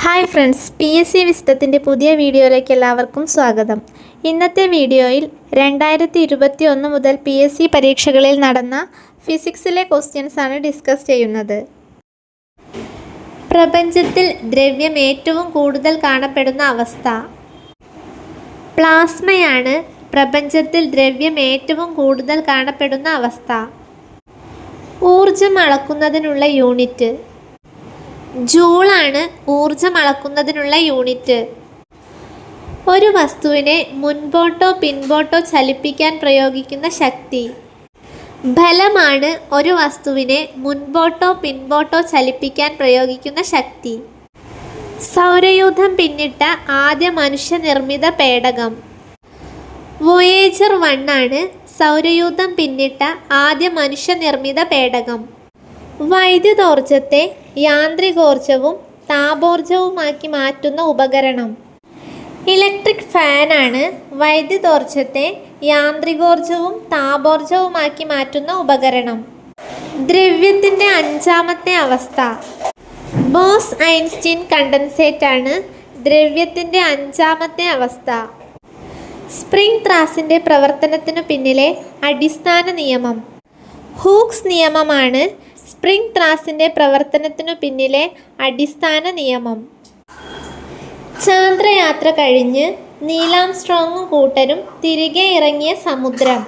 Hi friends, PSC വിസ്ഡത്തിൻ്റെ പുതിയ വീഡിയോയിലേക്ക് എല്ലാവർക്കും സ്വാഗതം. ഇന്നത്തെ വീഡിയോയിൽ 2021 മുതൽ PSC പരീക്ഷകളിൽ നടന്ന ഫിസിക്സിലെ ക്വസ്റ്റ്യൻസ് ആണ് ഡിസ്കസ് ചെയ്യുന്നത്. പ്രപഞ്ചത്തിൽ ദ്രവ്യം ഏറ്റവും കൂടുതൽ കാണപ്പെടുന്ന അവസ്ഥ. പ്ലാസ്മയാണ് പ്രപഞ്ചത്തിൽ ദ്രവ്യം ഏറ്റവും കൂടുതൽ കാണപ്പെടുന്ന അവസ്ഥ. ഊർജം അളക്കുന്നതിനുള്ള യൂണിറ്റ്. ജൂളാണ് ഊർജം അളക്കുന്നതിനുള്ള യൂണിറ്റ്. ഒരു വസ്തുവിനെ മുൻപോട്ടോ പിൻപോട്ടോ ചലിപ്പിക്കാൻ പ്രയോഗിക്കുന്ന ശക്തി. ബലമാണ് ഒരു വസ്തുവിനെ മുൻപോട്ടോ പിൻപോട്ടോ ചലിപ്പിക്കാൻ പ്രയോഗിക്കുന്ന ശക്തി. സൗരയൂഥം പിന്നിട്ട ആദ്യ മനുഷ്യനിർമ്മിത പേടകം. വോയേജർ 1 ആണ് സൗരയൂഥം പിന്നിട്ട ആദ്യ മനുഷ്യനിർമ്മിത പേടകം. വൈദ്യുതോർജ്ജത്തെ യാന്ത്രികോർജ്ജവും താപോർജ്ജവുമാക്കി മാറ്റുന്ന ഉപകരണം. ഇലക്ട്രിക് ഫാനാണ് വൈദ്യുതോർജ്ജത്തെ യാന്ത്രികോർജ്ജവും താപോർജ്ജവുമാക്കി മാറ്റുന്ന ഉപകരണം. ദ്രവ്യത്തിൻ്റെ അഞ്ചാമത്തെ അവസ്ഥ. ബോസ് ഐൻസ്റ്റീൻ കണ്ടൻസേറ്റ് ആണ് ദ്രവ്യത്തിൻ്റെ അഞ്ചാമത്തെ അവസ്ഥ. സ്പ്രിംഗ് ത്രാസിൻ്റെ പ്രവർത്തനത്തിനു പിന്നിലെ അടിസ്ഥാന നിയമം. ഹൂക്സ് നിയമമാണ് സ്പ്രിംഗ് ത്രാസിൻ്റെ പ്രവർത്തനത്തിനു പിന്നിലെ അടിസ്ഥാന നിയമം. ചാന്ദ്രയാത്ര കഴിഞ്ഞ് നീൽ ആംസ്ട്രോങ്ങും കൂട്ടരും തിരികെ ഇറങ്ങിയ സമുദ്രം.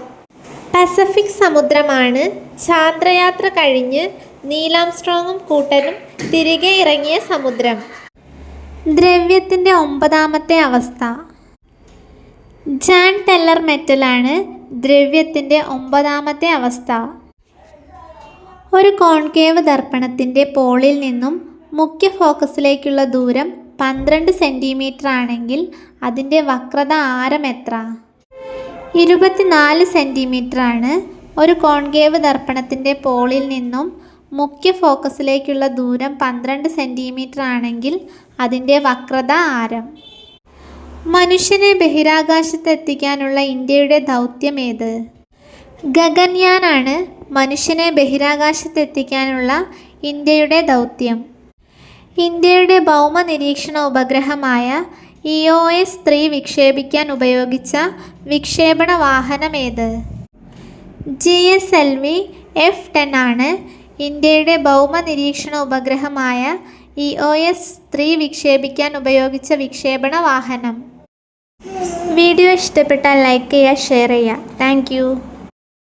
പസഫിക് സമുദ്രമാണ് ചാന്ദ്രയാത്ര കഴിഞ്ഞ് നീൽ ആംസ്ട്രോങ്ങും കൂട്ടരും തിരികെ ഇറങ്ങിയ സമുദ്രം. ദ്രവ്യത്തിൻ്റെ ഒമ്പതാമത്തെ അവസ്ഥ. ജാൻ ടെല്ലർ മെറ്റലാണ് ദ്രവ്യത്തിൻ്റെ ഒമ്പതാമത്തെ അവസ്ഥ. ഒരു കോൺകേവ് ദർപ്പണത്തിൻ്റെ പോളിൽ നിന്നും മുഖ്യ ഫോക്കസിലേക്കുള്ള ദൂരം 12 സെൻറ്റിമീറ്റർ ആണെങ്കിൽ അതിൻ്റെ വക്രത ആരം എത്ര? 24 സെൻറ്റിമീറ്റർ ആണ് ഒരു കോൺകേവ് ദർപ്പണത്തിൻ്റെ പോളിൽ നിന്നും മുഖ്യ ഫോക്കസിലേക്കുള്ള ദൂരം 12 സെൻറ്റിമീറ്റർ ആണെങ്കിൽ അതിൻ്റെ വക്രത ആരം. മനുഷ്യനെ ബഹിരാകാശത്തെത്തിക്കാനുള്ള ഇന്ത്യയുടെ ദൗത്യം ഏത്? ഗഗൻയാനാണ് മനുഷ്യനെ ബഹിരാകാശത്തെത്തിക്കാനുള്ള ഇന്ത്യയുടെ ദൗത്യം. ഇന്ത്യയുടെ ഭൗമ നിരീക്ഷണ ഉപഗ്രഹമായ EOS-3 വിക്ഷേപിക്കാൻ ഉപയോഗിച്ച വിക്ഷേപണ വാഹനം ഏത്? GSLV F-10 ആണ് ഇന്ത്യയുടെ ഭൗമ നിരീക്ഷണ ഉപഗ്രഹമായ EOS-3 വിക്ഷേപിക്കാൻ ഉപയോഗിച്ച വിക്ഷേപണ വാഹനം. വീഡിയോ ഇഷ്ടപ്പെട്ടാൽ ലൈക്ക് ചെയ്യുക, ഷെയർ ചെയ്യുക. താങ്ക്